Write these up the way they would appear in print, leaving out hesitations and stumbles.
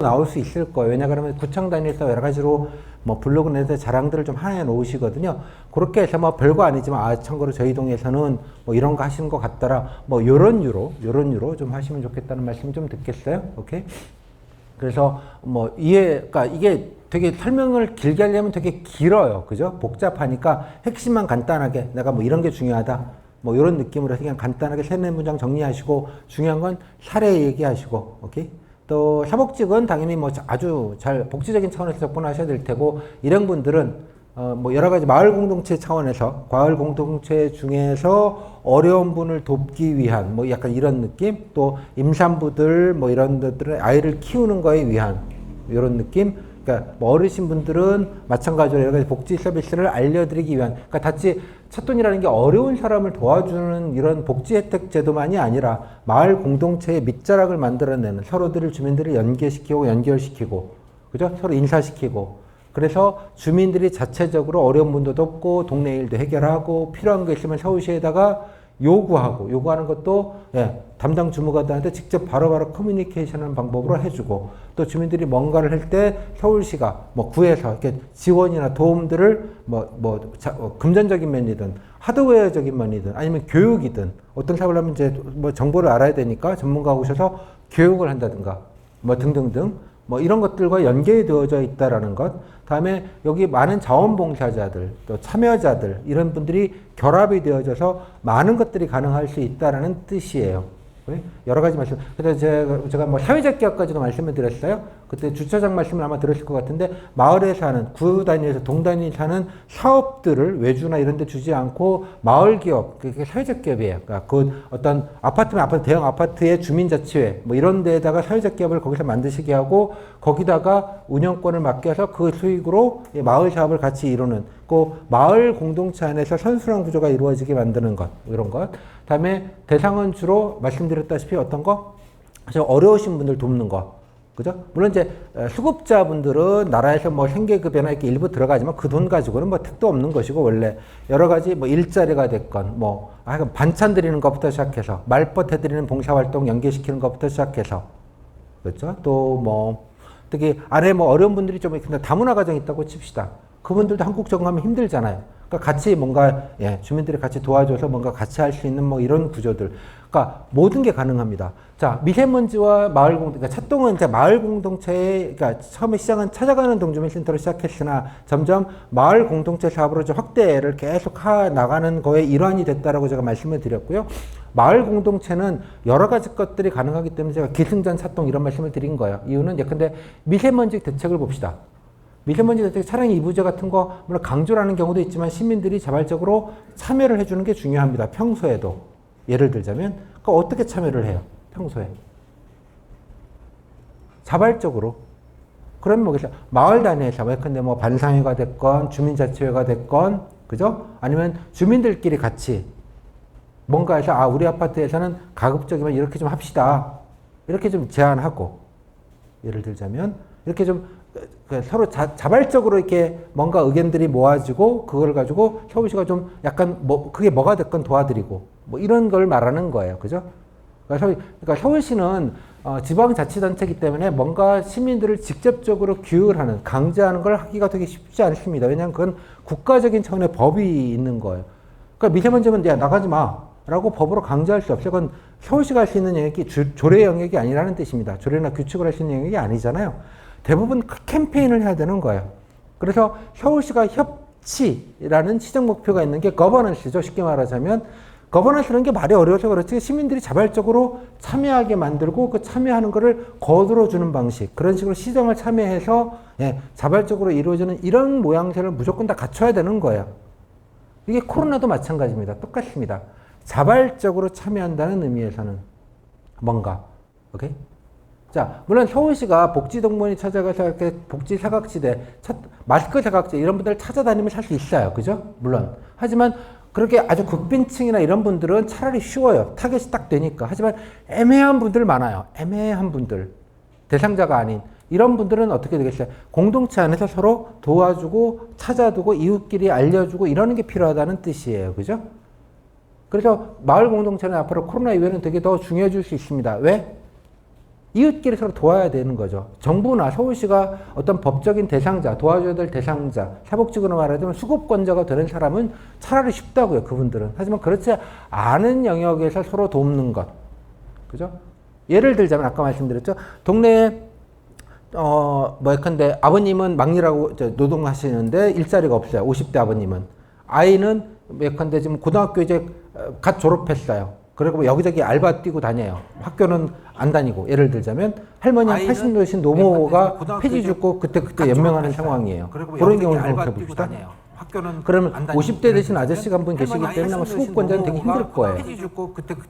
나올 수 있을 거예요. 왜냐 그러면 구청 단위에서 여러 가지로 뭐 블로그 내에서 자랑들을 좀 하나 놓으시거든요. 그렇게 해서 뭐 별거 아니지만 참고로 저희 동에서는 뭐 이런 거 하시는 것 같더라. 뭐 요런 유로 좀 하시면 좋겠다는 말씀 좀 듣겠어요. 오케이? 그래서 뭐 그러니까 이게 되게 설명을 길게 하려면 되게 길어요. 그죠? 복잡하니까 핵심만 간단하게 내가 뭐 이런 게 중요하다. 뭐 이런 느낌으로 그냥 간단하게 3-4문장 정리하시고 중요한 건 사례 얘기하시고 오케이? 또 사복직은 당연히 뭐 아주 잘 복지적인 차원에서 접근하셔야 될 테고 일행분들은 뭐 여러 가지 마을 공동체 차원에서 마을 공동체 중에서 어려운 분을 돕기 위한 뭐 약간 이런 느낌 또 임산부들 뭐 이런 것들은 아이를 키우는 거에 위한 이런 느낌 그러니까 뭐 어르신분들은 마찬가지로 여러 가지 복지 서비스를 알려드리기 위한 그러니까 찻돈이라는 게 어려운 사람을 도와주는 이런 복지 혜택 제도만이 아니라 마을 공동체의 밑자락을 만들어내는 서로들을 주민들을 연결시키고 그죠? 서로 인사시키고 그래서 주민들이 자체적으로 어려운 분도 돕고 동네 일도 해결하고 필요한 거 있으면 서울시에다가 요구하는 것도 담당 주무관들한테 직접 바로바로 커뮤니케이션하는 방법으로 해주고 또 주민들이 뭔가를 할 때 서울시가 뭐 구에서 이렇게 지원이나 도움들을 금전적인 면이든 하드웨어적인 면이든 아니면 교육이든 어떤 사업을 하면 이제 뭐 정보를 알아야 되니까 전문가가 오셔서 교육을 한다든가 뭐 등등등 뭐 이런 것들과 연계이 되어져 있다라는 것. 다음에 여기 많은 자원봉사자들, 또 참여자들 이런 분들이 결합이 되어져서 많은 것들이 가능할 수 있다라는 뜻이에요. 여러 가지 말씀. 그래서 제가 뭐 사회적 기업까지도 말씀을 드렸어요. 그때 주차장 말씀을 아마 들으실 것 같은데 마을에 사는 구 단위에서 동 단위 사는 사업들을 외주나 이런 데 주지 않고 마을 기업, 그게 사회적 기업이에요. 그러니까 그 어떤 아파트, 대형 아파트의 주민자치회 뭐 이런 데에다가 사회적 기업을 거기서 만드시게 하고 거기다가 운영권을 맡겨서 그 수익으로 마을 사업을 같이 이루는 그 마을 공동체 안에서 선순환 구조가 이루어지게 만드는 것 이런 것. 다음에 대상은 주로 말씀드렸다시피 어떤 거? 어려우신 분들 돕는 거. 그죠? 물론 이제 수급자분들은 나라에서 뭐 생계급여나 이렇게 일부 들어가지만 그 돈 가지고는 뭐 택도 없는 것이고 원래 여러 가지 뭐 일자리가 됐건 뭐 반찬 드리는 것부터 시작해서 말벗 해드리는 봉사활동 연계시키는 것부터 시작해서 그렇죠? 또 뭐 특히 안에 뭐 어려운 분들이 좀 다문화 가정이 있다고 칩시다. 그분들도 한국 적응하면 힘들잖아요. 그러니까 같이 뭔가 주민들이 같이 도와줘서 뭔가 같이 할 수 있는 뭐 이런 구조들. 그러니까 모든 게 가능합니다. 자, 미세먼지와 마을 공동, 그러니까 찻동은 이제 마을 공동체의, 그러니까 처음에 시작은 찾아가는 동주민센터로 시작했으나 점점 마을 공동체 사업으로 좀 확대를 계속 나가는 거에 일환이 됐다라고 제가 말씀을 드렸고요. 마을 공동체는 여러 가지 것들이 가능하기 때문에 제가 기승전 찻동 이런 말씀을 드린 거예요. 이유는 예컨대 미세먼지 대책을 봅시다. 미세먼지 대책 차량의 이부제 같은 거 물론 강조라는 경우도 있지만 시민들이 자발적으로 참여를 해주는 게 중요합니다. 평소에도. 예를 들자면 그러니까 어떻게 참여를 해요? 평소에. 자발적으로. 그러면 뭐겠어요? 마을 단위에서 근데 뭐 반상회가 됐건 주민자치회가 됐건 그죠? 아니면 주민들끼리 같이 뭔가 해서 우리 아파트에서는 가급적이면 이렇게 좀 합시다. 이렇게 좀 제안하고 예를 들자면 이렇게 좀 서로 자발적으로 이렇게 뭔가 의견들이 모아지고 그걸 가지고 서울시가 좀 약간 그게 뭐가 됐건 도와드리고 뭐 이런 걸 말하는 거예요. 그죠? 그러니까 서울시는 지방자치단체이기 때문에 뭔가 시민들을 직접적으로 교육을 하는, 강제하는 걸 하기가 되게 쉽지 않습니다. 왜냐하면 그건 국가적인 차원의 법이 있는 거예요. 그러니까 미세먼지면 나가지 마 라고 법으로 강제할 수 없어요. 그건 서울시가 할 수 있는 영역이 조례 영역이 아니라는 뜻입니다. 조례나 규칙을 할 수 있는 영역이 아니잖아요. 대부분 캠페인을 해야 되는 거예요. 그래서 서울시가 협치라는 시정 목표가 있는 게 거버넌스죠. 쉽게 말하자면 거버넌스라는 게 말이 어려워서 그렇지 시민들이 자발적으로 참여하게 만들고 그 참여하는 거를 거들어주는 방식 그런 식으로 시정을 참여해서 자발적으로 이루어지는 이런 모양새를 무조건 다 갖춰야 되는 거예요. 이게 코로나도 마찬가지입니다. 똑같습니다. 자발적으로 참여한다는 의미에서는 뭔가 오케이? 자, 물론 서울시가 복지동문이 찾아가서 이렇게 복지 사각지대, 마스크 사각지대 이런 분들 찾아다니면 살 수 있어요. 그죠? 물론. 하지만 그렇게 아주 극빈층이나 이런 분들은 차라리 쉬워요. 타겟이 딱 되니까. 하지만 애매한 분들 많아요. 애매한 분들. 대상자가 아닌. 이런 분들은 어떻게 되겠어요? 공동체 안에서 서로 도와주고 찾아두고 이웃끼리 알려주고 이러는 게 필요하다는 뜻이에요. 그죠? 그래서 마을 공동체는 앞으로 코로나 이후에는 되게 더 중요해질 수 있습니다. 왜? 이웃끼리 서로 도와야 되는 거죠. 정부나 서울시가 어떤 법적인 대상자, 도와줘야 될 대상자, 사복직으로 말하자면 수급권자가 되는 사람은 차라리 쉽다고요, 그분들은. 하지만 그렇지 않은 영역에서 서로 돕는 것. 그죠? 예를 들자면 아까 말씀드렸죠. 동네에 예컨대 아버님은 막리라고 노동하시는데 일자리가 없어요. 50대 아버님은. 아이는 예컨대 지금 고등학교 이제 갓 졸업했어요. 그리고 여기저기 알바 뛰고 다녀요. 학교는 안 다니고. 예를 들자면 할머니는 80도신 노모가 폐지 죽고 그때 연명하는 상황이에요. 그런 경우를 생각해 봅시다. 그러면 50대 되신 아저씨가 한 분 계시기 때문에 아마 수급권자는 되게 힘들 거예요.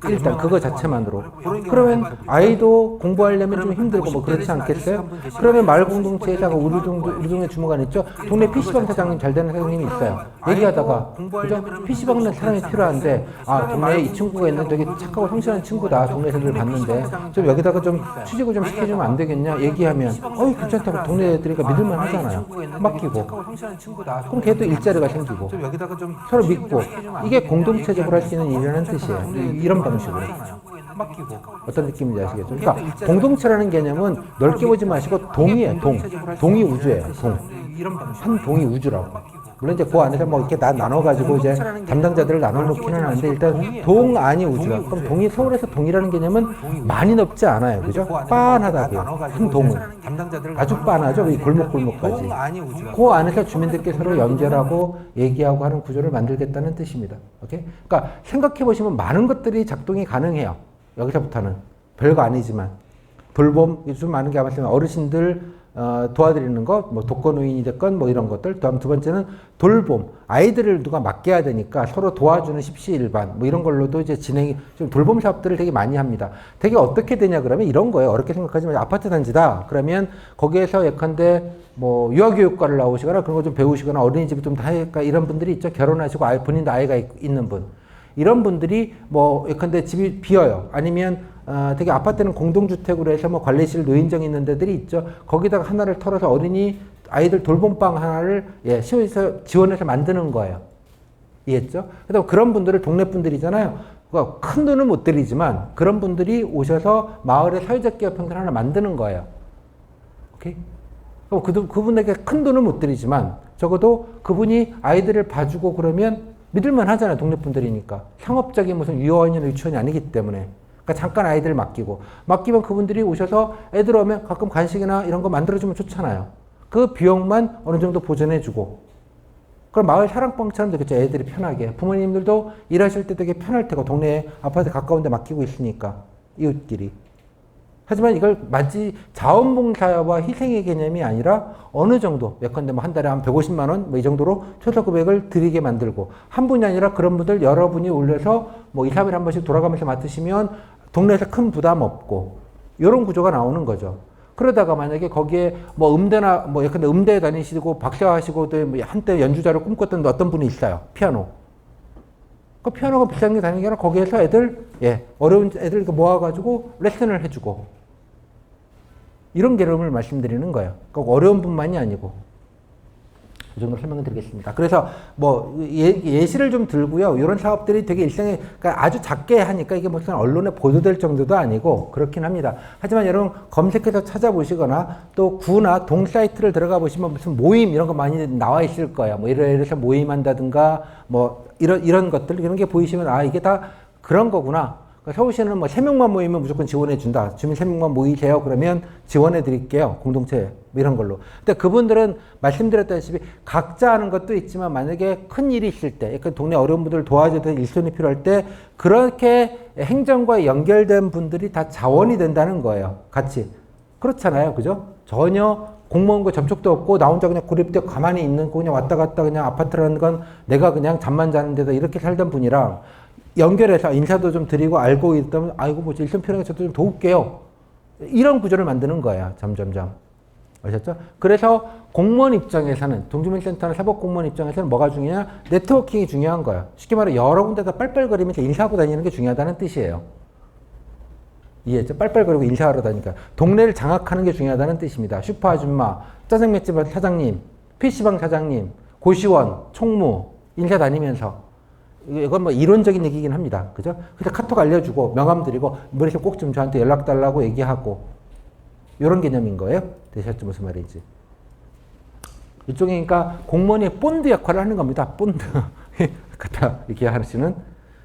일단 그거 자체만으로. 그러면 아이도 공부하려면 좀 힘들고 뭐 그렇지 않겠어요? 그러면 마을 공동체에다가 우리 동네 주무관 있죠? 동네 PC방 사장님 잘 되는 사장님이 있어요. 얘기하다가 그죠? PC방 는 사람이 필요한데 동네에 이 친구가 있는데 되게 착하고 성실한 친구다. 동네에서 늘 봤는데 좀 여기다가 좀 취직을 좀 시켜주면 안 되겠냐? 얘기하면 괜찮다고 동네 애들이니까 믿을만 하잖아요. 맡기고. 그럼 걔도 일자리가 생기고 서로 믿고 이게 공동체적으로 할 수 있는 일이라는 뜻이에요. 이런 방식으로. 어떤 느낌인지 아시겠죠? 그러니까 공동체라는 개념은 넓게 보지 마시고 동이에요. 동이 우주예요. 한 동이 우주라고. 물론 이제 그 안에서 뭐 이렇게 나눠가지고 이제 담당자들을 나눠놓기는 하는데 일단 동 안이 우주라. 그럼 동이 서울에서 동이라는 개념은 많이 넓지 않아요. 그죠? 빤하다고요. 한 동은. 아주 빤하죠. 이 골목골목까지. 그 안에서 주민들께 서로 연결하고 얘기하고 하는 구조를 만들겠다는 뜻입니다. 오케이? 그러니까 생각해 보시면 많은 것들이 작동이 가능해요. 여기서부터는. 별거 아니지만. 돌봄, 요즘 많은 게 아마 어르신들 도와드리는 것, 뭐 독거노인이 됐건 뭐 이런 것들. 다음 두 번째는 돌봄. 아이들을 누가 맡겨야 되니까 서로 도와주는 십시일반 뭐 이런 걸로도 이제 진행이 좀 돌봄 사업들을 되게 많이 합니다. 되게 어떻게 되냐 그러면 이런 거예요. 어렵게 생각하지 마시고 아파트 단지다. 그러면 거기에서 예컨대 뭐 유아교육과를 나오시거나 그런 거 좀 배우시거나 어린이집 좀 다 할까 이런 분들이 있죠. 결혼하시고 본인도 아이가 있는 분. 이런 분들이 뭐 예컨대 집이 비어요. 아니면 되게 아파트는 공동주택으로 해서 뭐 관리실 노인정 있는 데들이 있죠. 거기다가 하나를 털어서 아이들 돌봄방 하나를 시에서 지원해서 만드는 거예요. 이해했죠? 그래서 그런 분들을 동네 분들이잖아요. 그러니까 큰 돈은 못 드리지만 그런 분들이 오셔서 마을의 사회적 기업 형태를 하나 만드는 거예요. 오케이? 그분에게 큰 돈은 못 드리지만 적어도 그분이 아이들을 봐주고 그러면 믿을만 하잖아요. 동네 분들이니까. 상업적인 무슨 유아원이나 유치원이 아니기 때문에. 그러니까 잠깐 아이들 맡기면 그분들이 오셔서 애들 오면 가끔 간식이나 이런 거 만들어주면 좋잖아요. 그 비용만 어느 정도 보전해주고. 그럼 마을 사랑방처럼 되겠죠. 애들이 편하게. 부모님들도 일하실 때 되게 편할 테고 동네에 아파트 가까운 데 맡기고 있으니까. 이웃끼리. 하지만 이걸 마치 자원봉사와 희생의 개념이 아니라 어느 정도, 예컨대 뭐 한 달에 한 150만 원, 뭐 이 정도로 최소 금액을 드리게 만들고, 한 분이 아니라 그런 분들 여러분이 올려서 뭐 2, 3일에 한 번씩 돌아가면서 맡으시면 동네에서 큰 부담 없고, 이런 구조가 나오는 거죠. 그러다가 만약에 거기에 뭐 음대나 뭐 예컨대 음대에 다니시고 박사하시고 한때 연주자를 꿈꿨던 어떤 분이 있어요. 피아노. 그 피아노가 비싼 게 다니는 게 아니라 거기에서 어려운 애들 모아가지고 레슨을 해주고, 이런 개념을 말씀드리는 거예요. 그러니까 어려운 분만이 아니고. 이 정도 설명을 드리겠습니다. 그래서 뭐 예시를 좀 들고요. 이런 사업들이 되게 일상에 그러니까 아주 작게 하니까 이게 무슨 언론에 보도될 정도도 아니고 그렇긴 합니다. 하지만 여러분 검색해서 찾아보시거나 또 구나 동 사이트를 들어가 보시면 무슨 모임 이런 거 많이 나와 있을 거예요. 뭐 이래서 모임한다든가 뭐 이런 것들 이런 게 보이시면 이게 다 그런 거구나. 서울시는 뭐 3명만 모이면 무조건 지원해 준다. 주민 3명만 모이세요. 그러면 지원해 드릴게요. 공동체 이런 걸로. 근데 그분들은 말씀드렸다시피 각자 하는 것도 있지만 만약에 큰 일이 있을 때, 그러니까 동네 어려운 분들 도와줘야 될 일손이 필요할 때 그렇게 행정과 연결된 분들이 다 자원이 된다는 거예요. 같이. 그렇잖아요. 그죠? 전혀 공무원과 접촉도 없고 나 혼자 그냥 고립되어 가만히 있는 그냥 왔다 갔다 그냥 아파트라는 건 내가 그냥 잠만 자는 데서 이렇게 살던 분이랑 연결해서 인사도 좀 드리고 알고 있다면 아이고 뭐 일선 필요하니까 저도 좀 도울게요. 이런 구조를 만드는 거야. 점점점. 아셨죠? 그래서 공무원 입장에서는 동주민센터나 사법공무원 입장에서는 뭐가 중요하냐? 네트워킹이 중요한 거야. 쉽게 말해 여러 군데다 빨빨거리면서 인사하고 다니는 게 중요하다는 뜻이에요. 이해했죠? 빨빨거리고 인사하러 다니니까. 동네를 장악하는 게 중요하다는 뜻입니다. 슈퍼 아줌마, 짜장면집 사장님, PC방 사장님, 고시원, 총무 인사 다니면서 이건 뭐 이론적인 얘기긴 합니다. 그죠? 근데 카톡 알려주고 명함 드리고 머리서 꼭 좀 저한테 연락 달라고 얘기하고 이런 개념인 거예요. 되셨죠? 무슨 말인지. 이쪽에 그러니까 공무원이 본드 역할을 하는 겁니다. 본드. 갖다 이렇게 하시는.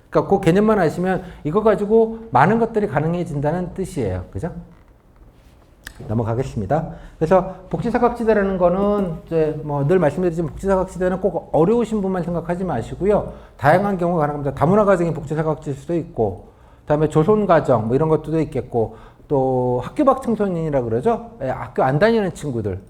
그러니까 그 개념만 아시면 이거 가지고 많은 것들이 가능해진다는 뜻이에요. 그죠? 넘어가겠습니다. 그래서 복지사각지대라는 거는 이제 뭐 늘 말씀드리지만 복지사각지대는 꼭 어려우신 분만 생각하지 마시고요. 다양한 경우가 가능합니다. 다문화 가정이 복지사각지대일 수도 있고, 그다음에 조손 가정 뭐 이런 것도 있겠고, 또 학교 밖 청소년이라 그러죠. 예, 학교 안 다니는 친구들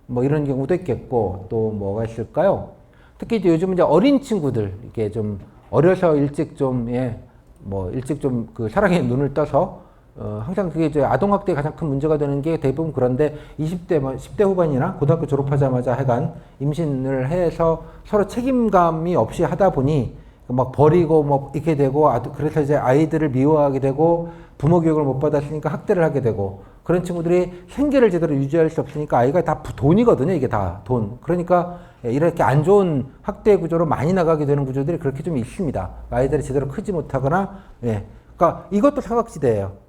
뭐 이런 경우도 있겠고, 또 뭐가 있을까요? 특히 이제 요즘은 이제 어린 친구들 이게 좀 어려서 일찍 좀 예, 뭐 일찍 좀 그 사랑에 눈을 떠서 항상 그게 이제 아동학대의 가장 큰 문제가 되는 게 대부분 그런데 20대, 뭐 10대 후반이나 고등학교 졸업하자마자 하여간 임신을 해서 서로 책임감이 없이 하다 보니 막 버리고 뭐 이렇게 되고 그래서 이제 아이들을 미워하게 되고 부모 교육을 못 받았으니까 학대를 하게 되고 그런 친구들이 생계를 제대로 유지할 수 없으니까 아이가 다 돈이거든요. 이게 다 돈. 그러니까 이렇게 안 좋은 학대 구조로 많이 나가게 되는 구조들이 그렇게 좀 있습니다. 아이들이 제대로 크지 못하거나 예. 그러니까 이것도 사각지대예요.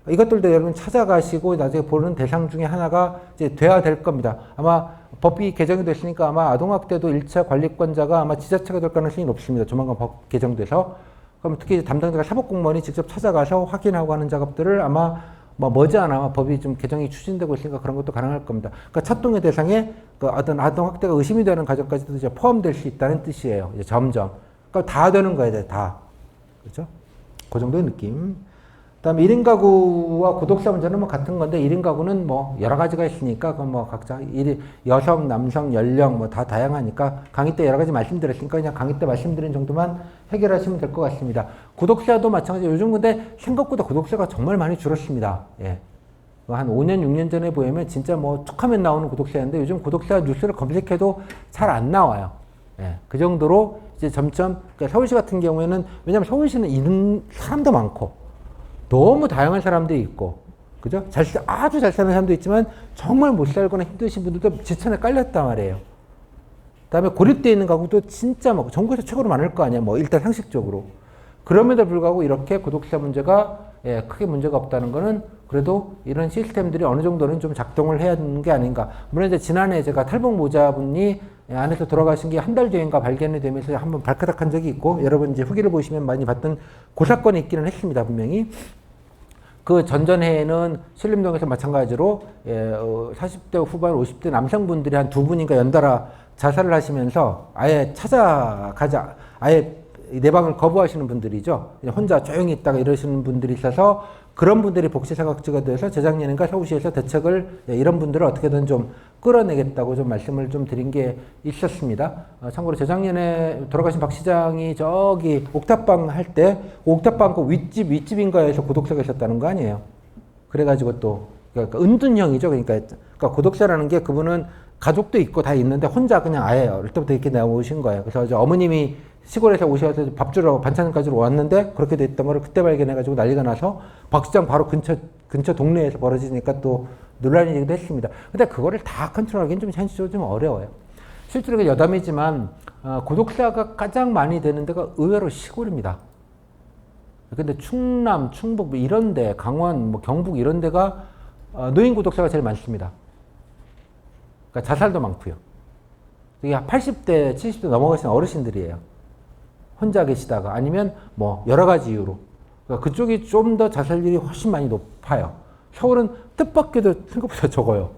이것들도 여러분 찾아가시고 나중에 보는 대상 중에 하나가 이제 돼야 될 겁니다. 아마 법이 개정이 됐으니까 아마 아동학대도 1차 관리권자가 아마 지자체가 될 가능성이 높습니다. 조만간 법 개정돼서. 그럼 특히 담당자가 사법공무원이 직접 찾아가서 확인하고 하는 작업들을 아마 뭐 머지않아 법이 좀 개정이 추진되고 있으니까 그런 것도 가능할 겁니다. 그러니까 차동의 대상에 그 어떤 아동학대가 의심이 되는 가정까지도 이제 포함될 수 있다는 뜻이에요. 이제 점점. 그러니까 다 되는 거예요, 이제 다. 그렇죠? 그 정도의 느낌. 그다음에 1인 가구와 구독자 문제는 뭐 같은 건데 1인 가구는 뭐 여러 가지가 있으니까 그 뭐 각자 여성, 남성, 연령 뭐 다 다양하니까 강의 때 여러 가지 말씀드렸으니까 그냥 강의 때 말씀드린 정도만 해결하시면 될 것 같습니다. 구독자도 마찬가지. 요즘 근데 생각보다 구독자가 정말 많이 줄었습니다. 예. 한 5년, 6년 전에 보면 진짜 뭐 툭하면 나오는 구독자였는데 요즘 구독자 뉴스를 검색해도 잘 안 나와요. 예. 그 정도로 이제 점점 그러니까 서울시 같은 경우에는 왜냐하면 서울시는 이런 사람도 많고 너무 다양한 사람들이 있고, 그죠? 아주 잘 사는 사람도 있지만, 정말 못 살거나 힘드신 분들도 지천에 깔렸단 말이에요. 그 다음에 고립되어 있는 가구도 진짜 막 전국에서 최고로 많을 거 아니야. 뭐, 일단 상식적으로. 그럼에도 불구하고 이렇게 구독자 문제가, 예, 크게 문제가 없다는 거는 그래도 이런 시스템들이 어느 정도는 좀 작동을 해야 하는 게 아닌가. 물론 이제 지난해 제가 탈북 모자분이 안에서 돌아가신 게 한 달 뒤인가 발견이 되면서 한번 발가닥 한 적이 있고, 여러분 이제 후기를 보시면 많이 봤던 그 사건이 있기는 했습니다, 분명히. 그 전전해에는 신림동에서 마찬가지로 40대 후반, 50대 남성분들이 한 두 분인가 연달아 자살을 하시면서 아예 찾아가자, 아예 내 방을 거부하시는 분들이죠. 혼자 조용히 있다가 이러시는 분들이 있어서 그런 분들이 복지사각지가 돼서 재작년인가 서울시에서 대책을 이런 분들을 어떻게든 좀 끌어내겠다고 좀 말씀을 좀 드린 게 있었습니다. 참고로 재작년에 돌아가신 박 시장이 저기 옥탑방 할 때 옥탑방 그 윗집인가에서 구독자가 있었다는 거 아니에요. 그래가지고 또 그러니까 은둔형이죠. 그러니까 구독자라는 게 그분은 가족도 있고 다 있는데 혼자 그냥 아예 어릴 때부터 이렇게 나오신 거예요. 그래서 이제 어머님이 시골에서 오셔서 밥 주러 반찬 가지러 왔는데 그렇게 됐던 거를 그때 발견해가지고 난리가 나서 박 시장 바로 근처 동네에서 벌어지니까 또 논란이 되기도 했습니다. 근데 그거를 다 컨트롤하기는 좀 현실적으로 좀 어려워요. 실제로 여담이지만 구독자가 가장 많이 되는 데가 의외로 시골입니다. 근데 충남, 충북 뭐 이런 데, 강원, 뭐 경북 이런 데가 노인 구독자가 제일 많습니다. 그러니까 자살도 많고요. 이게 80대, 70대 넘어가시는 어르신들이에요. 혼자 계시다가 아니면 뭐 여러 가지 이유로. 그러니까 그쪽이 좀 더 자살률이 훨씬 많이 높아요. 서울은 뜻밖에도 생각보다 적어요.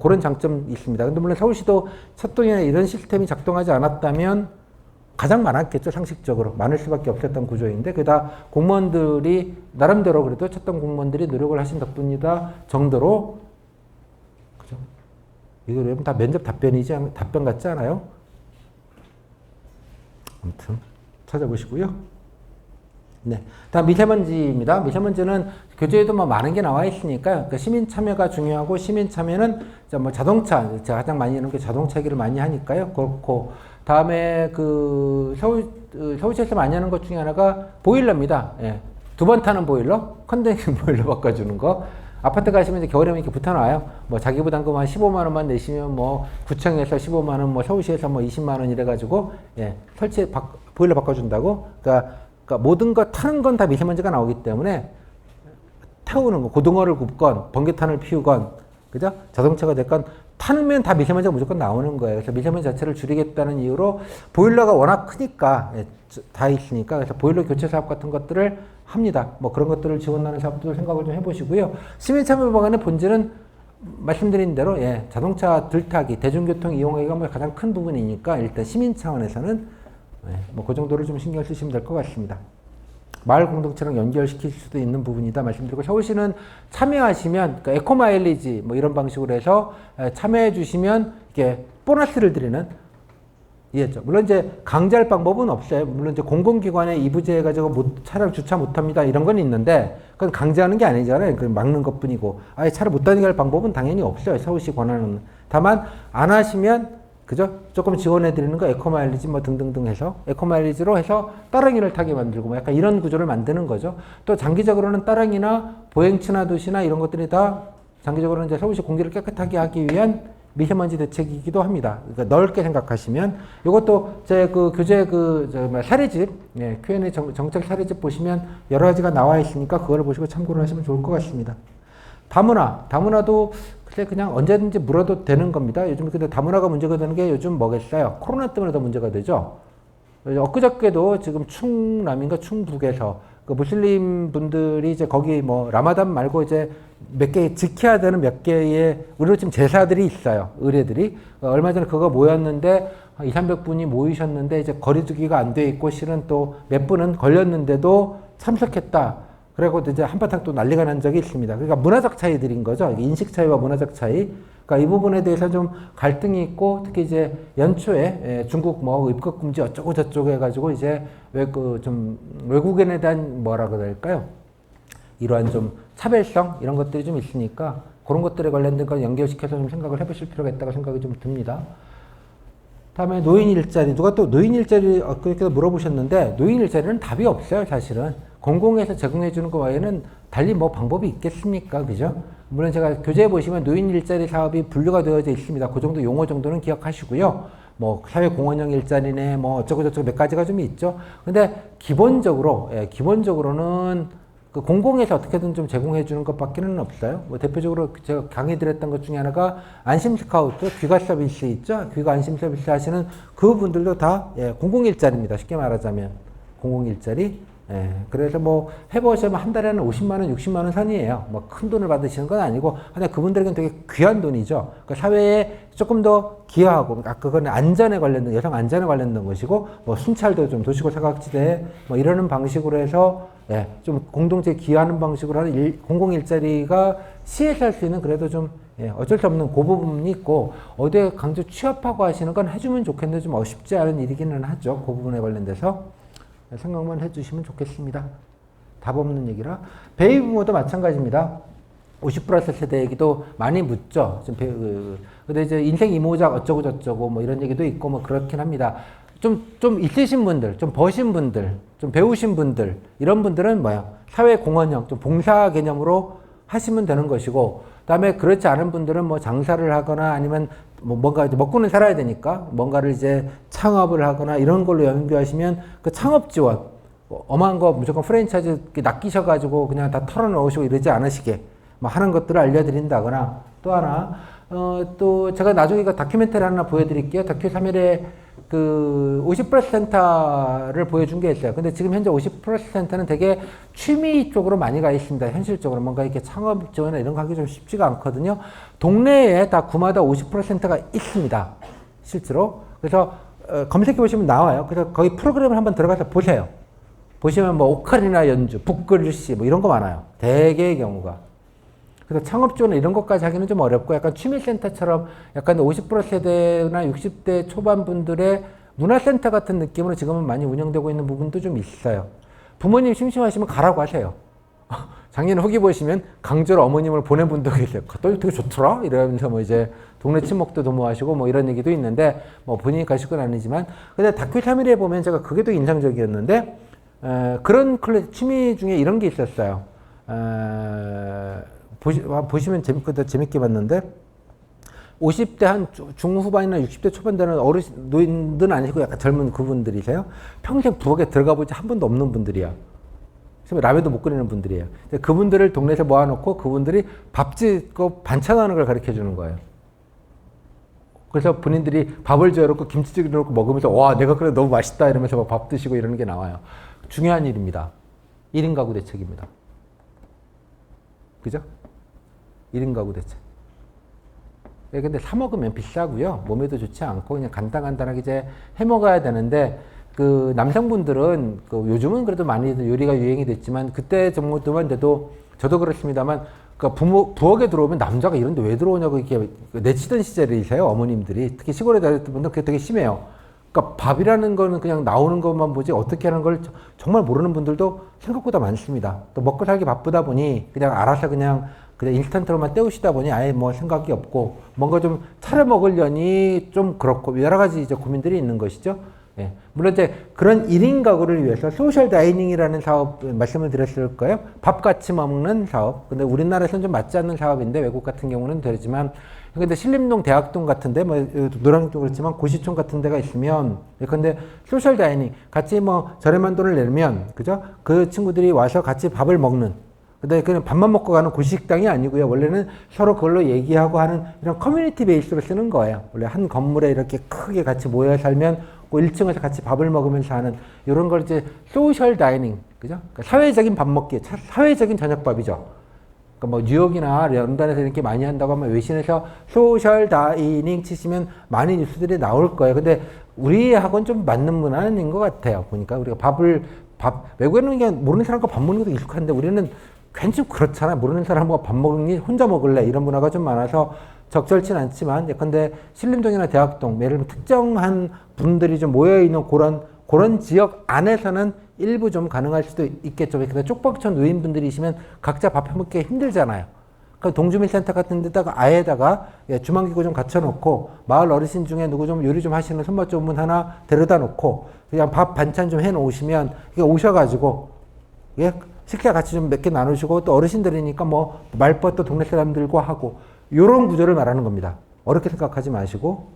그런 장점이 있습니다. 근데 물론 서울시도 찻동이나 이런 시스템이 작동하지 않았다면 가장 많았겠죠. 상식적으로. 많을 수밖에 없었던 구조인데 그다 공무원들이 나름대로 그래도 찻동 공무원들이 노력을 하신 덕분이다 정도로 그죠? 이거 여러분 다 면접 답변 같지 않아요? 아무튼 찾아보시고요. 네. 다음 미세먼지입니다. 미세먼지는 교재에도 뭐 많은 게 나와 있으니까 그 시민 참여가 중요하고 시민 참여는 뭐 자동차 제가 가장 많이 하는 게 자동차 얘기를 많이 하니까요. 그렇고 다음에 그 서울시에서 많이 하는 것 중에 하나가 보일러입니다. 예. 2번 타는 보일러, 컨덴싱 보일러 바꿔주는 거. 아파트 가시면 이제 겨울에는 이렇게 붙여놔요. 뭐 자기 부담금 한 15만 원만 내시면 뭐 구청에서 15만 원, 뭐 서울시에서 뭐 20만 원 이래가지고 예, 보일러 바꿔준다고. 그러니까 모든 거 타는 건 다 미세먼지가 나오기 때문에 태우는 거, 고등어를 굽건 번개탄을 피우건, 그죠? 자동차가 됐건 타면 다 미세먼지가 무조건 나오는 거예요. 그래서 미세먼지 자체를 줄이겠다는 이유로 보일러가 워낙 크니까, 다 있으니까, 그래서 보일러 교체 사업 같은 것들을 합니다. 뭐 그런 것들을 지원하는 사업도 생각을 좀 해보시고요. 시민참여 방안의 본질은 말씀드린 대로, 자동차 들타기, 대중교통 이용하기가 뭐 가장 큰 부분이니까 일단 시민 차원에서는 뭐 그 정도를 좀 신경 쓰시면 될 것 같습니다. 마을 공동체랑 연결시킬 수도 있는 부분이다 말씀드리고, 서울시는 참여하시면 그러니까 에코마일리지 뭐 이런 방식으로 해서 참여해 주시면 이게 보너스를 드리는, 이해했죠? 물론 이제 강제할 방법은 없어요. 물론 이제 공공기관에 이부제 해가지고 차량 주차 못합니다 이런 건 있는데, 그건 강제하는 게 아니잖아요. 그건 막는 것뿐이고, 아예 차를 못 다니게 할 방법은 당연히 없어요. 서울시 권한은. 다만 안 하시면, 그죠? 조금 지원해 드리는 거, 에코마일리지 뭐 등등등 해서 에코마일리지로 해서 따릉이를 타게 만들고 뭐 약간 이런 구조를 만드는 거죠. 또 장기적으로는 따릉이나 보행친화 도시나 이런 것들이 다 장기적으로는 이제 서울시 공기를 깨끗하게 하기 위한 미세먼지 대책이기도 합니다. 그러니까 넓게 생각하시면, 이것도 제 그 교재 사례집, Q&A 정책 사례집 보시면 여러 가지가 나와 있으니까 그거를 보시고 참고를 하시면 좋을 것 같습니다. 다문화도 그냥 언제든지 물어도 되는 겁니다. 요즘 근데 다문화가 문제가 되는 게 요즘 뭐겠어요? 코로나 때문에 더 문제가 되죠. 엊그저께도 지금 충남인가 충북에서 그 무슬림 분들이 이제 거기 뭐 라마단 말고 이제 몇 개 지켜야 되는 몇 개의 의료 지금 제사들이 있어요. 의례들이. 얼마 전에 그거 모였는데 200~300분이 모이셨는데 이제 거리두기가 안 돼 있고 실은 또 몇 분은 걸렸는데도 참석했다. 그리고 이제 한바탕 또 난리가 난 적이 있습니다. 그러니까 문화적 차이들인 거죠. 인식 차이와 문화적 차이. 그러니까 이 부분에 대해서 좀 갈등이 있고, 특히 이제 연초에 중국 뭐 입국 금지 어쩌고 저쩌고 해가지고 이제 좀 외국인에 대한 뭐라 그럴까요? 이러한 좀 차별성 이런 것들이 좀 있으니까 그런 것들에 관련된 걸 연결시켜서 좀 생각을 해보실 필요가 있다고 생각이 좀 듭니다. 다음에 노인 일자리. 누가 또 노인 일자리 그렇게 물어보셨는데, 노인 일자리는 답이 없어요, 사실은. 공공에서 제공해 주는 거 외에는 달리 뭐 방법이 있겠습니까? 그죠? 물론 제가 교재에 보시면 노인 일자리 사업이 분류가 되어져 있습니다. 그 정도 용어 정도는 기억하시고요. 뭐 사회공헌형 일자리네 뭐 어쩌고저쩌고 몇 가지가 좀 있죠. 근데 기본적으로는 그 공공에서 어떻게든 좀 제공해 주는 것밖에는 없어요. 뭐 대표적으로 제가 강의 드렸던 것 중에 하나가 안심 스카우트, 귀가 서비스 있죠. 귀가 안심 서비스 하시는 그 분들도 다 공공 일자리입니다. 쉽게 말하자면 공공 일자리. 그래서 뭐 해보시면 한 달에는 50만 원, 60만 원 선이에요. 뭐 큰 돈을 받으시는 건 아니고, 근데 그분들에게는 되게 귀한 돈이죠. 그러니까 사회에 조금 더 기여하고, 그거는 안전에 관련된, 여성 안전에 관련된 것이고, 뭐 순찰도 좀 도시고 사각지대에 뭐 이러는 방식으로 해서 좀 공동체에 기여하는 방식으로 하는 공공 일자리가 시에서 할 수 있는, 그래도 좀 어쩔 수 없는 그 부분이 있고, 어디에 강제 취업하고 하시는 건 해주면 좋겠는데 좀 쉽지 않은 일이기는 하죠. 그 부분에 관련돼서 생각만 해주시면 좋겠습니다. 답 없는 얘기라. 베이비부모도 마찬가지입니다. 50+ 세대 얘기도 많이 묻죠. 근데 이제 인생 이모작 어쩌고 저쩌고 뭐 이런 얘기도 있고 뭐 그렇긴 합니다. 좀 있으신 분들, 좀 버신 분들, 좀 배우신 분들, 이런 분들은 사회공헌형, 좀 봉사 개념으로 하시면 되는 것이고, 그 다음에 그렇지 않은 분들은 뭐 장사를 하거나 아니면 뭐 뭔가 이제 먹고는 살아야 되니까 뭔가를 이제 창업을 하거나 이런 걸로 연구하시면 그 창업 지원, 어마한 거 무조건 프랜차이즈 낚이셔가지고 그냥 다 털어넣으시고 이러지 않으시게 뭐 하는 것들을 알려드린다거나, 또 하나, 또 제가 나중에 그 다큐멘터리 하나 보여드릴게요. 다큐 3일에 그 50+ 센터를 보여준 게 있어요. 근데 지금 현재 50+ 센터는 되게 취미 쪽으로 많이 가 있습니다. 현실적으로 뭔가 이렇게 창업 지원이나 이런 거 하기 좀 쉽지가 않거든요. 동네에 다 구마다 50+ 센터가 있습니다. 실제로. 그래서 검색해 보시면 나와요. 그래서 거기 프로그램을 한번 들어가서 보세요. 보시면 뭐 오카리나 연주, 북글씨 뭐 이런 거 많아요. 대개의 경우가. 그래서 창업 지원 이런 것까지 하기는 좀 어렵고, 약간 취미센터처럼 약간 50+ 세대나 60대 초반 분들의 문화센터 같은 느낌으로 지금은 많이 운영되고 있는 부분도 좀 있어요. 부모님 심심하시면 가라고 하세요. 작년에 후기 보시면 강제로 어머님을 보낸 분도 계세요. 갔더니 되게 좋더라? 이러면서 뭐 이제 동네 친목도 도모하시고 뭐 이런 얘기도 있는데, 뭐 본인이 가실 건 아니지만, 근데 다큐 3일에 보면 제가 그게 더 인상적이었는데, 그런 취미 중에 이런 게 있었어요. 보시면 재밌게 봤는데, 50대 한 중후반이나 60대 초반 되는 노인들은 아니고 약간 젊은 그분들이세요. 평생 부엌에 들어가 보지 한 번도 없는 분들이야. 라면도 못 끓이는 분들이에요. 그분들을 동네에서 모아놓고 그분들이 밥 짓고 반찬하는 걸 가르쳐 주는 거예요. 그래서 본인들이 밥을 지어놓고 김치찌개 넣고 먹으면서 와 내가 그래 너무 맛있다 이러면서 막 밥 드시고 이러는 게 나와요. 중요한 일입니다. 1인 가구 대책입니다. 그죠? 1인 가구 대책. 근데 사 먹으면 비싸고요. 몸에도 좋지 않고 그냥 간단하게 이제 해 먹어야 되는데 그 남성분들은 그 요즘은 그래도 많이 요리가 유행이 됐지만 그때 정도만 돼도 저도 그렇습니다만 그러니까 부엌에 들어오면 남자가 이런데 왜 들어오냐고 이렇게 내치던 시절이세요. 어머님들이. 특히 시골에 다녔던 분들 그게 되게 심해요. 그러니까 밥이라는 거는 그냥 나오는 것만 보지 어떻게 하는 걸 정말 모르는 분들도 생각보다 많습니다. 또 먹고 살기 바쁘다 보니 그냥 알아서 그냥 인스턴트로만 때우시다 보니 아예 뭐 생각이 없고 뭔가 좀 차려 먹으려니 좀 그렇고 여러 가지 이제 고민들이 있는 것이죠. 예. 물론 이제 그런 1인 가구를 위해서 소셜 다이닝이라는 사업 말씀을 드렸을 거예요. 밥 같이 먹는 사업. 근데 우리나라에서는 좀 맞지 않는 사업인데 외국 같은 경우는 되지만 근데 신림동 대학동 같은데 뭐 노량도 그렇지만 고시촌 같은 데가 있으면 근데 소셜 다이닝 같이 뭐 저렴한 돈을 내면 그죠? 그 친구들이 와서 같이 밥을 먹는 근데 그냥 밥만 먹고 가는 고식당이 아니고요. 원래는 서로 그걸로 얘기하고 하는 이런 커뮤니티 베이스로 쓰는 거예요. 원래 한 건물에 이렇게 크게 같이 모여 살면 그 1층에서 같이 밥을 먹으면서 하는 이런 걸 이제 소셜 다이닝, 그죠? 그러니까 사회적인 밥 먹기, 사회적인 저녁밥이죠. 그러니까 뭐 뉴욕이나 런던에서 이렇게 많이 한다고 하면 외신에서 소셜 다이닝 치시면 많은 뉴스들이 나올 거예요. 근데 우리하고는 좀 맞는 문화인 것 같아요. 보니까 우리가 외국에는 그냥 모르는 사람과 밥 먹는 것도 익숙한데 우리는 괜히 좀 그렇잖아요. 모르는 사람과 밥 먹니 혼자 먹을래 이런 문화가 좀 많아서 적절치는 않지만 예컨대 신림동이나 대학동 예를 들면 특정한 분들이 좀 모여있는 그런 지역 안에서는 일부 좀 가능할 수도 있겠죠. 근데 쪽방촌 노인분들이시면 각자 밥 해먹기 힘들잖아요. 그럼 동주민센터 같은 데다가 아예다가 주방기구 좀 갖춰놓고 마을 어르신 중에 누구 좀 요리 좀 하시는 손맛 좋은 분 하나 데려다 놓고 그냥 밥 반찬 좀 해놓으시면 오셔가지고 식사 같이 좀 몇 개 나누시고 또 어르신들이니까 뭐 말벗도 동네 사람들과 하고 요런 구조를 말하는 겁니다. 어렵게 생각하지 마시고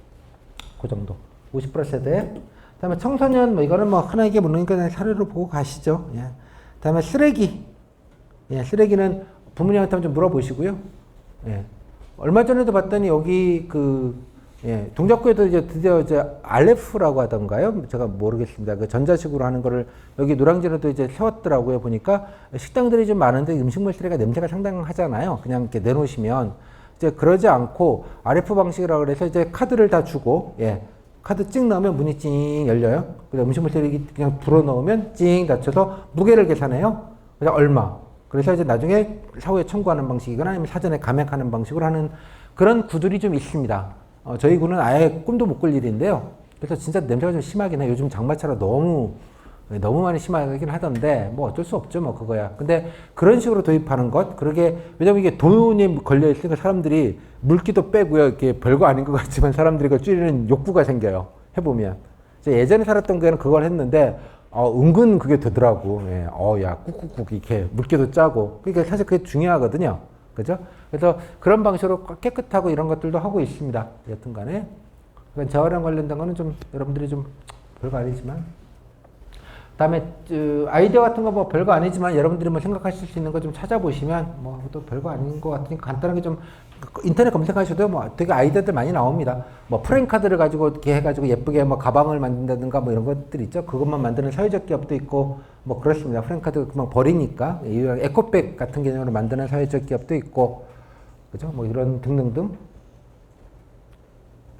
그 정도 50%세대 그다음에 청소년 뭐 이거는 뭐 흔하게 묻으니까 사례로 보고 가시죠. 예. 그다음에 쓰레기 쓰레기는 부모님한테 한번 좀 물어보시고요. 예. 얼마 전에도 봤더니 여기 동작구에도 이제 드디어 이제 RF라고 하던가요? 제가 모르겠습니다. 그 전자식으로 하는 거를 여기 노량진에도 이제 세웠더라고요. 보니까 식당들이 좀 많은데 음식물 쓰레기가 냄새가 상당하잖아요. 그냥 이렇게 내놓으시면 이제 그러지 않고 RF 방식이라고 그래서 이제 카드를 다 주고 카드 찍 넣으면 문이 찡 열려요. 그래서 음식물 쓰레기 그냥 불어 넣으면 찡 닫혀서 무게를 계산해요. 그래서 얼마. 그래서 이제 나중에 사후에 청구하는 방식이거나 아니면 사전에 감액하는 방식으로 하는 그런 구들이 좀 있습니다. 저희 구는 아예 꿈도 못 꿀 일인데요. 그래서 진짜 냄새가 좀 심하긴 해요. 요즘 장마철에 너무 많이 심하긴 하던데 뭐 어쩔 수 없죠 뭐 그거야. 근데 그런 식으로 도입하는 것 왜냐면 이게 돈이 걸려 있으니까 사람들이 물기도 빼고요. 이렇게 별거 아닌 것 같지만 사람들이 그걸 줄이는 욕구가 생겨요. 해보면 예전에 살았던 거에는 그걸 했는데 은근 그게 되더라고. 야 꾹꾹꾹 이렇게 물기도 짜고 그러니까 사실 그게 중요하거든요. 그죠? 그래서 그런 방식으로 깨끗하고 이런 것들도 하고 있습니다. 여튼 간에. 그러니까 재활용 관련된 거는 좀 여러분들이 좀 별거 아니지만. 다음에 아이디어 같은 거 뭐 별거 아니지만 여러분들이 뭐 생각하실 수 있는 거 좀 찾아보시면 뭐 또 별거 아닌 것 같으니까 간단하게 좀 인터넷 검색하셔도 뭐 되게 아이디어들 많이 나옵니다. 뭐 프랭카드를 가지고 이렇게 해가지고 예쁘게 뭐 가방을 만든다든가 뭐 이런 것들 있죠. 그것만 만드는 사회적 기업도 있고 뭐 그렇습니다. 프랭카드 그만 버리니까 에코백 같은 개념으로 만드는 사회적 기업도 있고 그죠? 뭐 이런 등등등.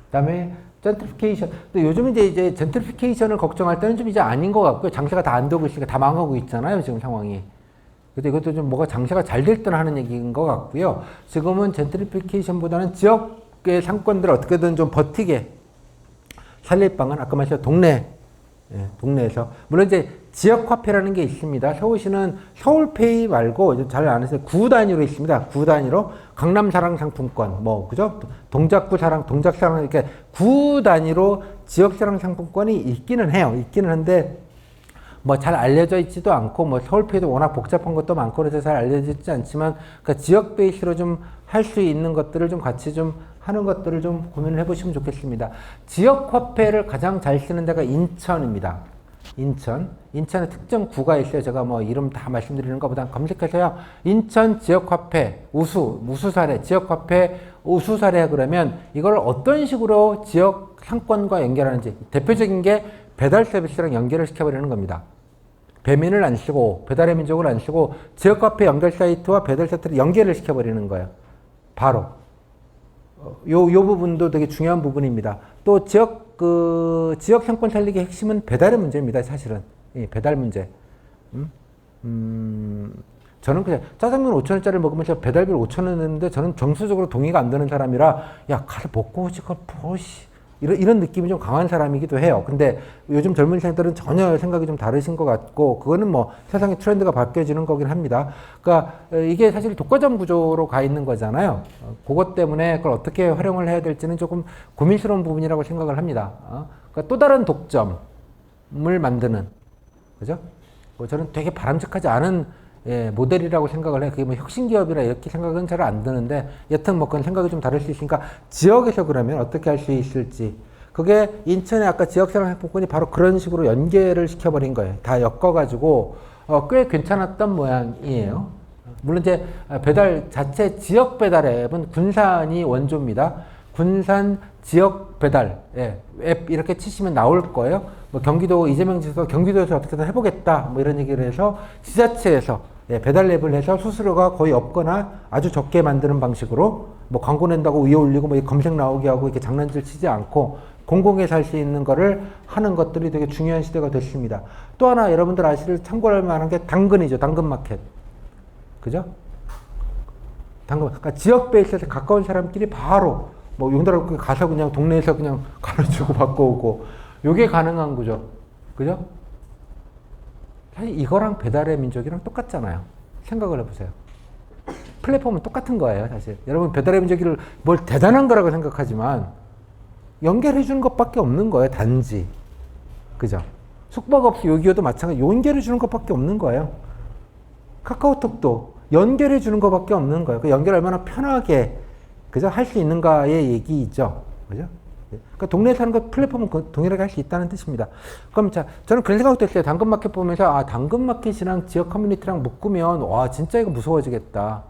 그다음에 젠트리피케이션. 근데 요즘 이제 젠트리피케이션을 걱정할 때는 좀 이제 아닌 것 같고요. 장세가 다 안 되고 있으니까 다 망하고 있잖아요. 지금 상황이. 근데 이것도 좀 뭐가 장세가 잘 될 때는 하는 얘기인 것 같고요. 지금은 젠트리피케이션보다는 지역의 상권들을 어떻게든 좀 버티게 살릴 방안, 아까 말씀하신 동네에서. 물론 이제 지역 화폐라는 게 있습니다. 서울시는 서울페이 말고 잘 아세요. 구 단위로 있습니다. 구 단위로 강남 사랑 상품권, 뭐 그죠? 동작구 사랑, 동작 사랑 이렇게 구 단위로 지역 사랑 상품권이 있기는 해요. 있기는 한데 뭐 잘 알려져 있지도 않고 뭐 서울페이도 워낙 복잡한 것도 많고 그래서 잘 알려져 있지 않지만 그러니까 지역 베이스로 좀 할 수 있는 것들을 좀 같이 좀 하는 것들을 좀 고민을 해보시면 좋겠습니다. 지역 화폐를 가장 잘 쓰는 데가 인천입니다. 인천에 특정 구가 있어요. 제가 뭐 이름 다 말씀드리는 것보다 검색해서요. 인천 지역화폐 우수 사례, 지역화폐 우수 사례 그러면 이걸 어떤 식으로 지역 상권과 연결하는지 대표적인 게 배달 서비스랑 연결을 시켜버리는 겁니다. 배민을 안 쓰고 배달의 민족을 안 쓰고 지역화폐 연결 사이트와 배달 사이트를 연결을 시켜버리는 거예요. 바로 요 부분도 되게 중요한 부분입니다. 또 지역 상권 살리기 핵심은 배달의 문제입니다. 사실은 배달 문제. 저는 그냥 짜장면 5,000원짜리 먹으면서 배달비를 5,000원 냈는데 저는 정서적으로 동의가 안 되는 사람이라 야 가서 먹고 오지 그걸 뭐시 이런 느낌이 좀 강한 사람이기도 해요. 근데 요즘 젊은 세대들은 전혀 생각이 좀 다르신 것 같고 그거는 뭐 세상의 트렌드가 바뀌어지는 거긴 합니다. 그러니까 이게 사실 독과점 구조로 가 있는 거잖아요. 그것 때문에 그걸 어떻게 활용을 해야 될지는 조금 고민스러운 부분이라고 생각을 합니다. 그러니까 또 다른 독점을 만드는 그죠? 저는 되게 바람직하지 않은 모델이라고 생각을 해요. 그게 뭐 혁신기업이라 이렇게 생각은 잘 안 드는데, 여튼 뭐 그건 생각이 좀 다를 수 있으니까, 지역에서 그러면 어떻게 할 수 있을지. 그게 인천의 아까 지역생활상품권이 바로 그런 식으로 연계를 시켜버린 거예요. 다 엮어가지고, 꽤 괜찮았던 모양이에요. 물론 이제 배달 자체 지역 배달 앱은 군산이 원조입니다. 군산 지역 배달 앱 이렇게 치시면 나올 거예요. 뭐 경기도 이재명 지사가 경기도에서 어떻게든 해보겠다 뭐 이런 얘기를 해서 지자체에서 배달 앱을 해서 수수료가 거의 없거나 아주 적게 만드는 방식으로 뭐 광고 낸다고 위에 올리고 뭐 검색 나오게 하고 이렇게 장난질 치지 않고 공공에서 할 수 있는 거를 하는 것들이 되게 중요한 시대가 됐습니다. 또 하나 여러분들 참고할 만한 게 당근이죠. 당근마켓. 그죠? 그러니까 지역 베이스에서 가까운 사람끼리 바로 뭐 용도로 가서 그냥 동네에서 그냥 가르치고 바꿔오고 요게 가능한 거죠. 그죠? 사실 이거랑 배달의 민족이랑 똑같잖아요. 생각을 해보세요. 플랫폼은 똑같은 거예요, 사실. 여러분 배달의 민족을 뭘 대단한 거라고 생각하지만 연결해 주는 것밖에 없는 거예요, 단지. 그죠? 숙박업소 요기요도 마찬가지. 연결해 주는 것밖에 없는 거예요. 카카오톡도 연결해 주는 것밖에 없는 거예요. 그 연결 얼마나 편하게 그죠? 할 수 있는가의 얘기죠. 그죠? 그러니까 동네에 사는 것 플랫폼은 동일하게 할 수 있다는 뜻입니다. 그럼 자, 저는 그런 생각도 했어요. 당근마켓 보면서 당근마켓이랑 지역 커뮤니티랑 묶으면 와 진짜 이거 무서워지겠다.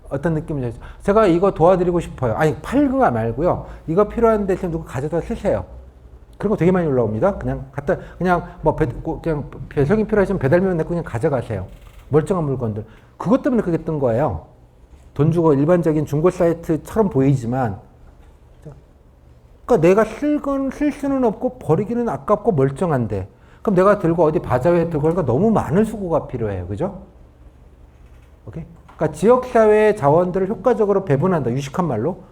어떤 느낌이죠? 제가 이거 도와드리고 싶어요. 아니 팔는 거 말고요. 이거 필요한데 지금 누구 가져다 쓰세요. 그런 거 되게 많이 올라옵니다. 그냥 갖다 그냥 그냥 배송이 필요하시면 배달면 내고 그냥 가져가세요. 멀쩡한 물건들. 그것 때문에 그게 뜬 거예요. 돈 주고 일반적인 중고 사이트처럼 보이지만, 그러니까 내가 쓸 수는 없고 버리기는 아깝고 멀쩡한데, 그럼 내가 들고 어디 바자회에 들고 하니까 너무 많은 수고가 필요해요. 그죠? 오케이? 그러니까 지역사회의 자원들을 효과적으로 배분한다. 유식한 말로.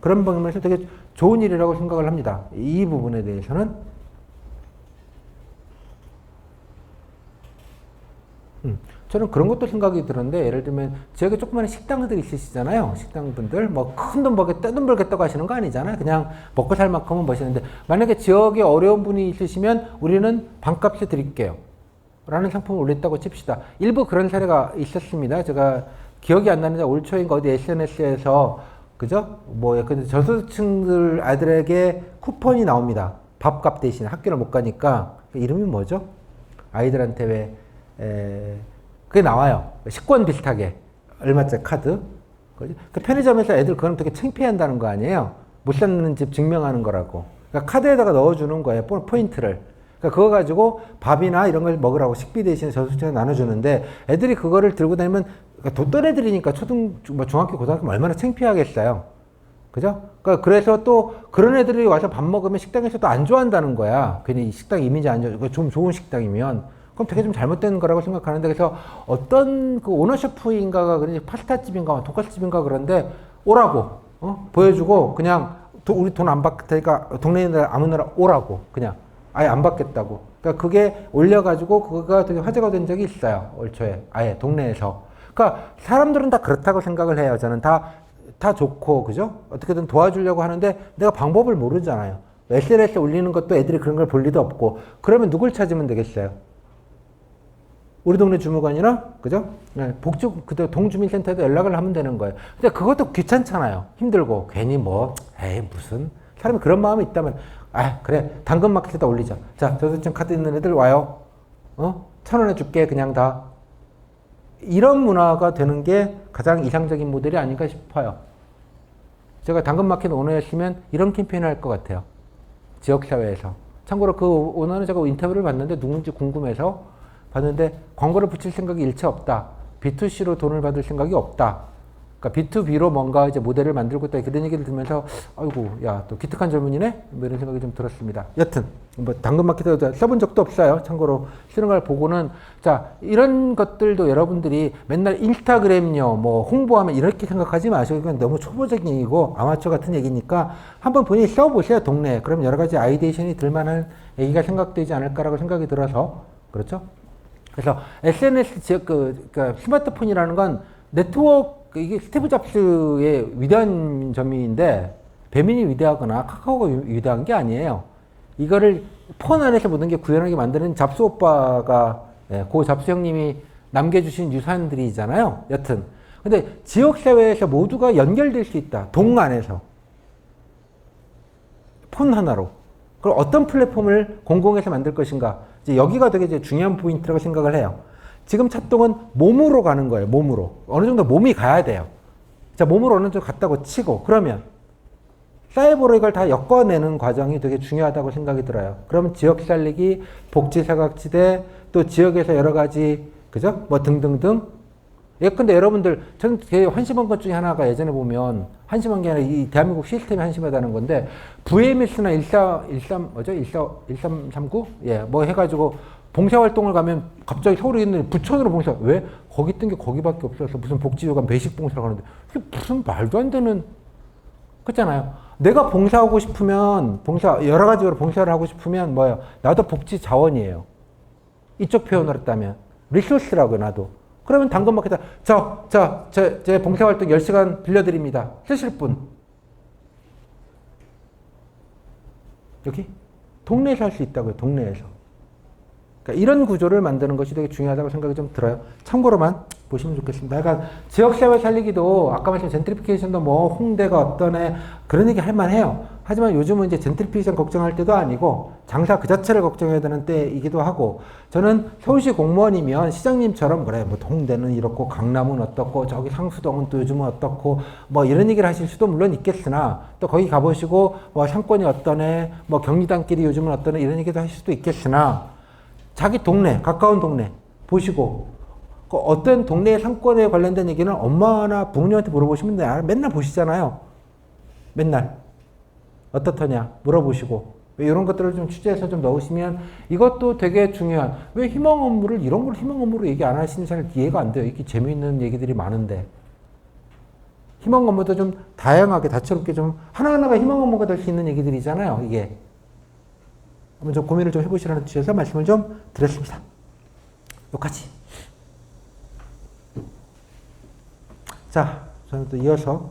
그런 방면에서 되게 좋은 일이라고 생각을 합니다. 이 부분에 대해서는. 저는 그런 것도 생각이 들었는데, 예를 들면 지역에 조그마한 식당들 있으시잖아요. 식당분들 뭐 큰 돈 떼돈 벌겠다고 하시는 거 아니잖아요. 그냥 먹고 살 만큼은 버시는데, 만약에 지역에 어려운 분이 있으시면 우리는 반값에 드릴게요 라는 상품을 올렸다고 칩시다. 일부 그런 사례가 있었습니다. 제가 기억이 안 나는데 올 초인가 어디 SNS에서 그죠? 뭐 약간 저소득층들 아이들에게 쿠폰이 나옵니다. 밥값 대신 학교를 못 가니까. 이름이 뭐죠? 아이들한테 그게 나와요. 식권 비슷하게. 얼마짜리 카드. 그 편의점에서 애들 그건 되게 창피한다는 거 아니에요? 못 사는 집 증명하는 거라고. 그러니까 카드에다가 넣어주는 거예요. 포인트를. 그러니까 그거 가지고 밥이나 이런 걸 먹으라고 식비 대신 저소득층에 나눠주는데, 애들이 그거를 들고 다니면, 그러니까 돈 애들이니까 중학교, 고등학교 얼마나 창피하겠어요. 그죠? 그러니까 그래서 또 그런 애들이 와서 밥 먹으면 식당에서 또 안 좋아한다는 거야. 괜히 식당 이미지 안 좋아. 좀 좋은 식당이면. 그럼 되게 좀 잘못된 거라고 생각하는데, 그래서 어떤 그 오너셰프인가가 그런지 파스타집인가 돈가스집인가 그런데 오라고 보여주고 그냥 우리 돈 안 받을 테니까 동네에 아무나 오라고 그냥 아예 안 받겠다고. 그러니까 그게 올려가지고 그거가 되게 화제가 된 적이 있어요. 올 초에 아예 동네에서. 그러니까 사람들은 다 그렇다고 생각을 해요. 저는 다 좋고 그죠? 어떻게든 도와주려고 하는데 내가 방법을 모르잖아요. SNS에 올리는 것도 애들이 그런 걸 볼 리도 없고. 그러면 누굴 찾으면 되겠어요? 우리 동네 주무관이나 그죠? 동주민센터에도 연락을 하면 되는 거예요. 근데 그것도 귀찮잖아요. 힘들고 괜히 무슨 사람이 그런 마음이 있다면 아, 그래. 당근마켓에다 올리자. 자, 저소득층 카드 있는 애들 와요. 1,000원에 줄게. 그냥 다. 이런 문화가 되는 게 가장 이상적인 모델이 아닌가 싶어요. 제가 당근마켓 오너였으면 이런 캠페인을 할 것 같아요. 지역사회에서. 참고로 그 오너는 제가 인터뷰를 봤는데 누군지 궁금해서 봤는데 광고를 붙일 생각이 일체 없다. B2C로 돈을 받을 생각이 없다. 그러니까 B2B로 뭔가 이제 모델을 만들고 있다. 그런 얘기를 들으면서 아이고, 야, 또 기특한 젊은이네? 뭐 이런 생각이 좀 들었습니다. 여튼 뭐 당근마켓에도 써본 적도 없어요. 참고로 쓰는 걸 보고는 자, 이런 것들도 여러분들이 맨날 인스타그램요, 뭐 홍보하면 이렇게 생각하지 마시고 이건 너무 초보적인 얘기고 아마추어 같은 얘기니까 한번 본인이 써보세요. 동네에. 그럼 여러 가지 아이디에이션이 들만한 얘기가 생각되지 않을까라고 생각이 들어서 그렇죠? 그래서 SNS 지역 그러니까 스마트폰이라는 건 네트워크 이게 스티브 잡스의 위대한 점인데 배민이 위대하거나 카카오가 위대한 게 아니에요. 이거를 폰 안에서 모든 게 구현하게 만드는 잡스 오빠가 고 잡스 형님이 남겨주신 유산들이잖아요. 여튼 근데 지역사회에서 모두가 연결될 수 있다. 동 안에서 폰 하나로. 그럼 어떤 플랫폼을 공공에서 만들 것인가? 이제 여기가 되게 이제 중요한 포인트라고 생각을 해요. 지금 차동은 몸으로 가는 거예요. 몸으로. 어느 정도 몸이 가야 돼요. 자, 몸으로 어느 정도 갔다고 치고 그러면 사이버로 이걸 다 엮어내는 과정이 되게 중요하다고 생각이 들어요. 그러면 지역 살리기, 복지 사각지대, 또 지역에서 여러 가지 그죠? 뭐 등등등. 예, 근데 여러분들 저는 되게 한심한 것 중에 하나가 예전에 보면 한심한 게 아니라 이 대한민국 시스템이 한심하다는 건데 VMS나 1339? 예, 뭐 해가지고 봉사활동을 가면 갑자기 서울에 있는 부천으로 봉사. 왜? 거기 뜬 게 거기밖에 없어서 무슨 복지요관 배식 봉사를 가는데 이게 무슨 말도 안 되는 그렇잖아요. 내가 봉사하고 싶으면 여러 가지로 봉사를 하고 싶으면 뭐예요? 나도 복지 자원이에요. 이쪽 표현을 했다면 리소스라고 나도. 그러면 당근마켓에다 제 봉사활동 10시간 빌려드립니다. 쓰실 분. 여기 동네에서 할 수 있다고요. 동네에서. 그러니까 이런 구조를 만드는 것이 되게 중요하다고 생각이 좀 들어요. 참고로만 보시면 좋겠습니다. 약간 지역사회 살리기도 아까 말씀 젠트리피케이션도 뭐 홍대가 어떠네 그런 얘기 할 만해요. 하지만 요즘은 이제 젠트리피케이션 걱정할 때도 아니고 장사 그 자체를 걱정해야 되는 때이기도 하고 저는 서울시 공무원이면 시장님처럼 그래 뭐 홍대는 이렇고 강남은 어떻고 저기 상수동은 또 요즘은 어떻고 뭐 이런 얘기를 하실 수도 물론 있겠으나 또 거기 가보시고 뭐 상권이 어떠네 뭐 경리단길이 요즘은 어떠네 이런 얘기도 하실 수도 있겠으나 자기 동네 가까운 동네 보시고 그 어떤 동네의 상권에 관련된 얘기는 엄마나 부모님한테 물어보시면 돼요. 맨날 보시잖아요. 맨날. 어떻더냐 물어보시고 이런 것들을 좀 취재해서 좀 넣으시면 이것도 되게 중요한 왜 희망 업무를 이런 걸 희망 업무로 얘기 안 하시는 잘 이해가 안 돼요. 이렇게 재미있는 얘기들이 많은데 희망 업무도 좀 다양하게 다채롭게 좀 하나하나가 희망 업무가 될 수 있는 얘기들이잖아요. 이게 한번 좀 고민을 좀 해보시라는 취지에서 말씀을 좀 드렸습니다. 여기까지. 자, 저는 또 이어서